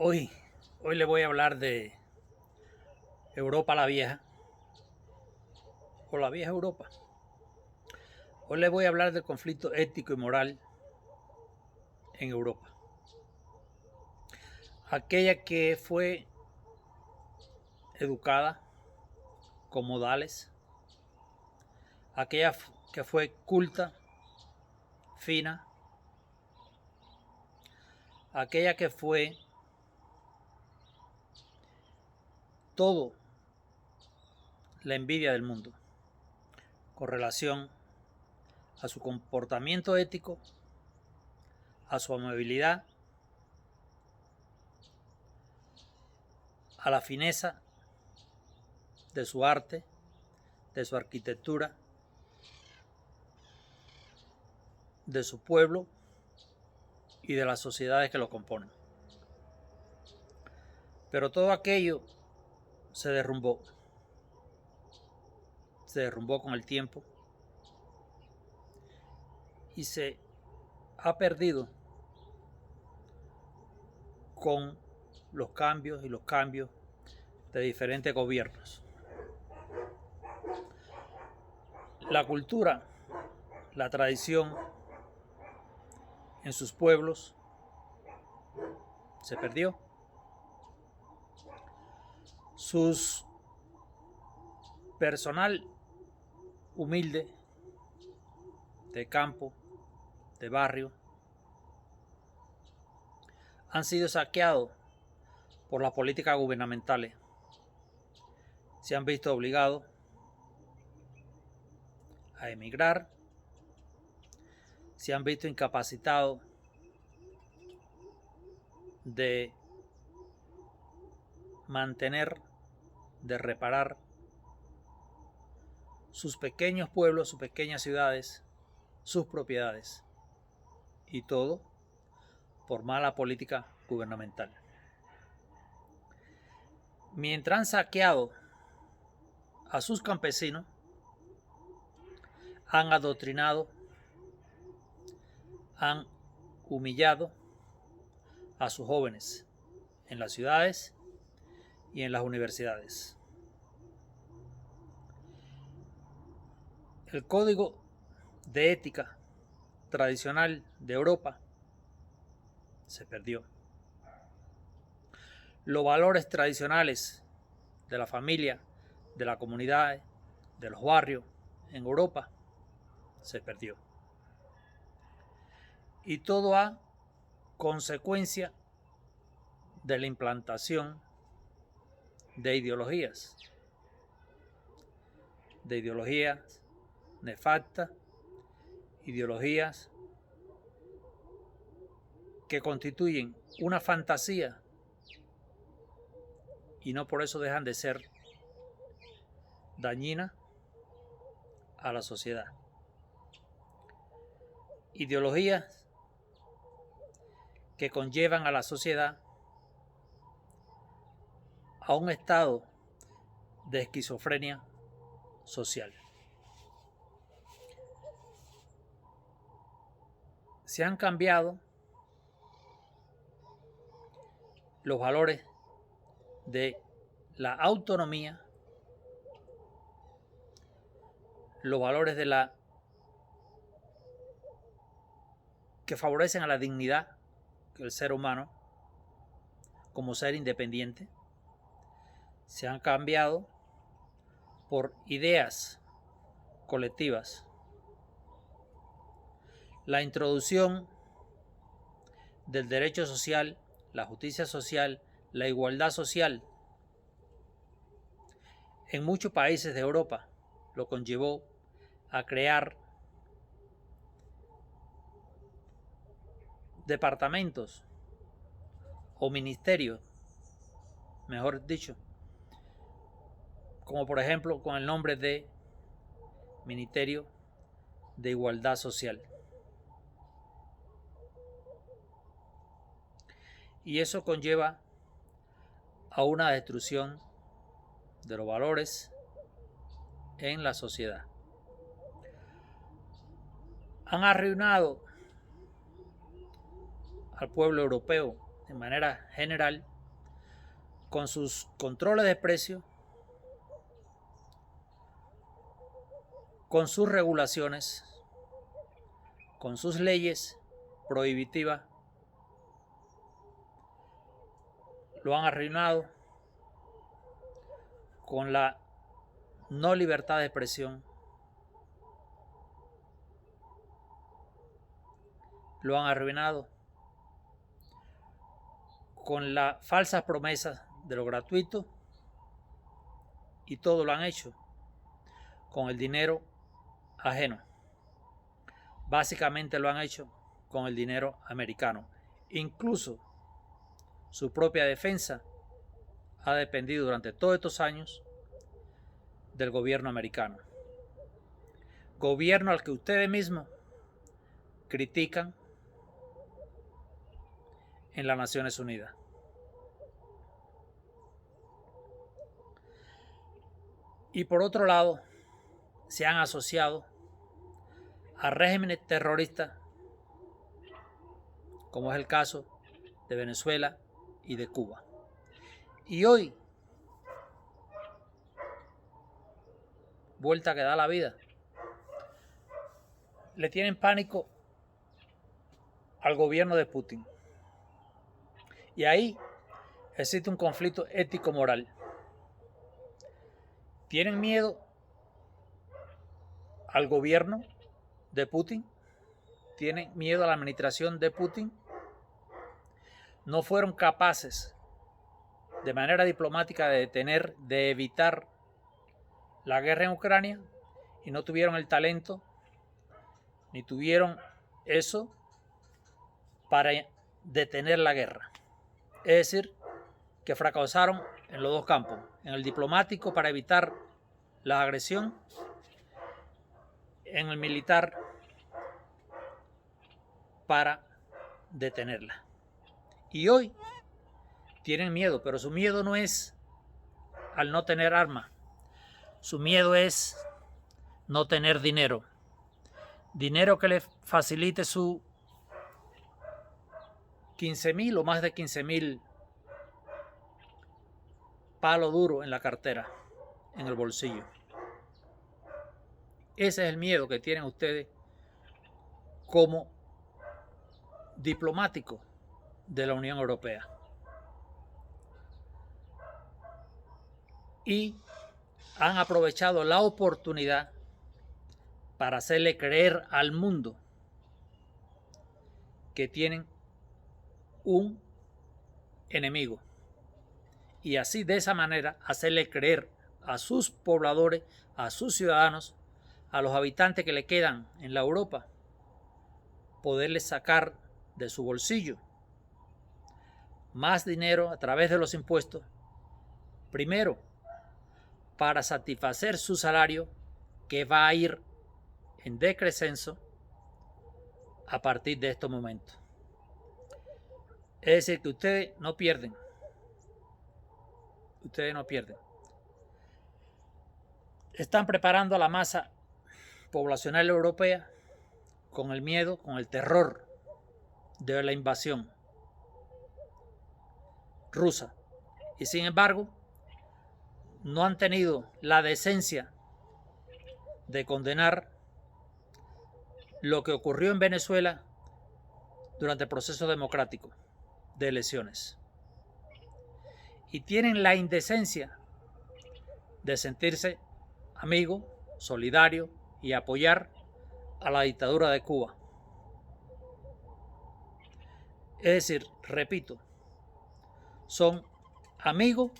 Hoy, hoy le voy a hablar de Europa la Vieja o la Vieja Europa. Hoy le voy a hablar del conflicto ético y moral en Europa. Aquella que fue educada con modales, aquella que fue culta, fina, aquella que fue todo la envidia del mundo con relación a su comportamiento ético, a su amabilidad, a la fineza de su arte, de su arquitectura, de su pueblo y de las sociedades que lo componen. Pero todo aquello se derrumbó con el tiempo y se ha perdido con los cambios de diferentes gobiernos. La cultura, la tradición en sus pueblos se perdió. Sus personal humilde de campo, de barrio, han sido saqueados por las políticas gubernamentales. Se han visto obligados a emigrar, se han visto incapacitados de mantener, de reparar sus pequeños pueblos, sus pequeñas ciudades, sus propiedades, y todo por mala política gubernamental. Mientras han saqueado a sus campesinos, han adoctrinado, han humillado a sus jóvenes en las ciudades y en las universidades. El código de ética tradicional de Europa se perdió. Los valores tradicionales de la familia, de la comunidad, de los barrios en Europa se perdió. Y todo a consecuencia de la implantación de ideologías nefastas, ideologías que constituyen una fantasía y no por eso dejan de ser dañinas a la sociedad. Ideologías que conllevan a la sociedad a un estado de esquizofrenia social. Se han cambiado los valores de la autonomía, los valores de la que favorecen a la dignidad del ser humano como ser independiente, se han cambiado por ideas colectivas. La introducción del derecho social, la justicia social, la igualdad social en muchos países de Europa lo conllevó a crear departamentos o ministerios, mejor dicho, como por ejemplo con el nombre de Ministerio de Igualdad Social. Y eso conlleva a una destrucción de los valores en la sociedad. Han arruinado al pueblo europeo de manera general, con sus controles de precios, con sus regulaciones, con sus leyes prohibitivas, lo han arruinado, con la no libertad de expresión, lo han arruinado, con las falsas promesas de lo gratuito, y todo lo han hecho con el dinero ajeno. Básicamente lo han hecho con el dinero americano. Incluso su propia defensa ha dependido durante todos estos años del gobierno americano. Gobierno al que ustedes mismos critican en las Naciones Unidas. Y por otro lado, se han asociado a regímenes terroristas, como es el caso de Venezuela y de Cuba. Y hoy, vuelta que da la vida, le tienen pánico al gobierno de Putin. Y ahí existe un conflicto ético-moral. Tienen miedo al gobierno de Putin, tienen miedo a la administración de Putin. No fueron capaces de manera diplomática de evitar la guerra en Ucrania, y no tuvieron el talento ni tuvieron eso para detener la guerra. Es decir, que fracasaron en los dos campos, en el diplomático para evitar la agresión, en el militar para detenerla. Y hoy tienen miedo, pero su miedo no es al no tener armas, su miedo es no tener dinero. Dinero que le facilite su 15,000 o más de 15,000 palo duro en la cartera, en el bolsillo. Ese es el miedo que tienen ustedes como diplomáticos de la Unión Europea. Y han aprovechado la oportunidad para hacerle creer al mundo que tienen un enemigo. Y así, de esa manera, hacerle creer a sus pobladores, a sus ciudadanos, a los habitantes que le quedan en la Europa, poderles sacar de su bolsillo más dinero a través de los impuestos, primero para satisfacer su salario, que va a ir en decrescencia a partir de estos momentos. Es decir, que ustedes no pierden. Ustedes no pierden. Están preparando a la masa poblacional europea con el miedo, con el terror de la invasión rusa. Y sin embargo, no han tenido la decencia de condenar lo que ocurrió en Venezuela durante el proceso democrático de elecciones. Y tienen la indecencia de sentirse amigos, solidarios y apoyar a la dictadura de Cuba. Es decir, repito, son amigos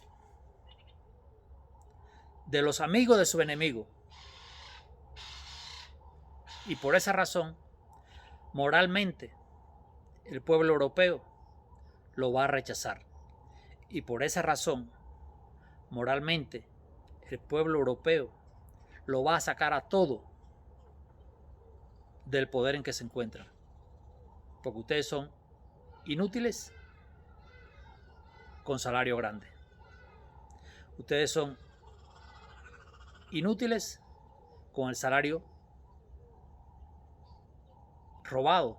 de los amigos de su enemigo. Y por esa razón, moralmente, el pueblo europeo lo va a rechazar. Y por esa razón, moralmente, el pueblo europeo lo va a sacar a todo del poder en que se encuentran. Porque ustedes son inútiles con salario grande. Ustedes son inútiles con el salario robado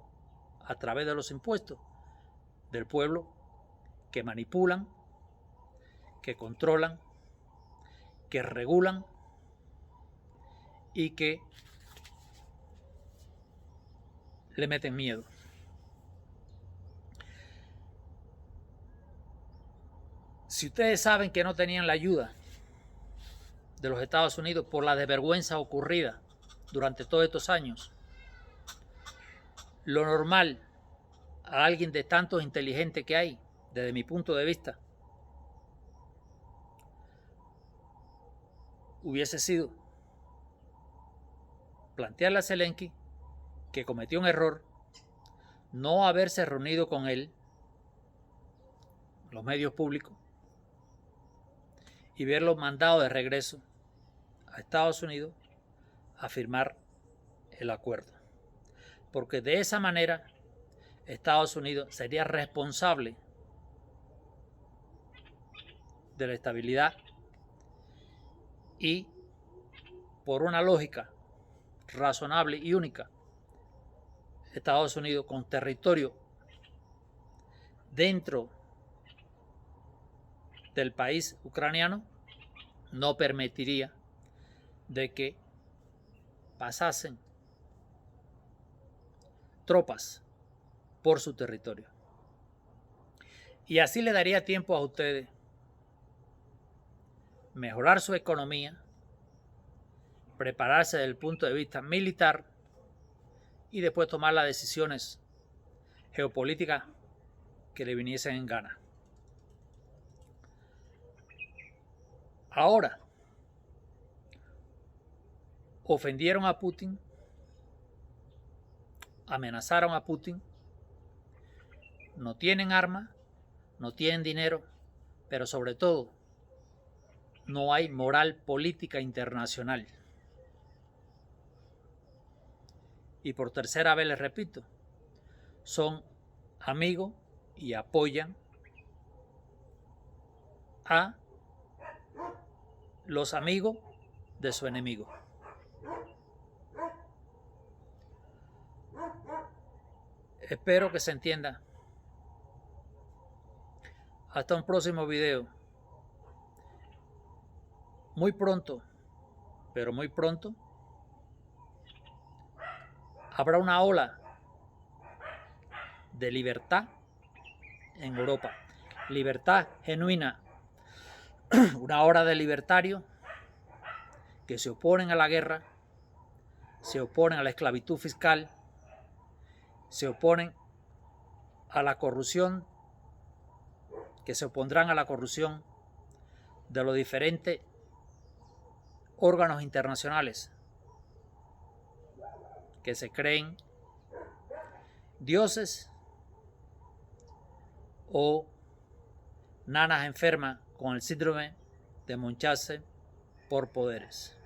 a través de los impuestos del pueblo que manipulan, que controlan, que regulan y que le meten miedo. Si ustedes saben que no tenían la ayuda de los Estados Unidos por la desvergüenza ocurrida durante todos estos años, lo normal a alguien de tantos inteligentes que hay, desde mi punto de vista, hubiese sido plantearle a Zelensky que cometió un error, no haberse reunido con él, los medios públicos, y verlo mandado de regreso a Estados Unidos a firmar el acuerdo. Porque de esa manera Estados Unidos sería responsable de la estabilidad y, por una lógica razonable y única, Estados Unidos con territorio dentro del país ucraniano no permitiría de que pasasen tropas por su territorio. Y así le daría tiempo a ustedes mejorar su economía, prepararse desde el punto de vista militar y después tomar las decisiones geopolíticas que le viniesen en gana. Ahora, ofendieron a Putin, amenazaron a Putin, no tienen armas, no tienen dinero, pero sobre todo no hay moral política internacional. Y por tercera vez les repito, son amigos y apoyan a los amigos de su enemigo. Espero que se entienda. Hasta un próximo video. Muy pronto, pero muy pronto, habrá una ola de libertad en Europa. Libertad genuina. Una ola de libertarios que se oponen a la guerra, se oponen a la esclavitud fiscal, se oponen a la corrupción, que se opondrán a la corrupción de los diferentes órganos internacionales que se creen dioses o nanas enfermas con el síndrome de Munchausen por poderes.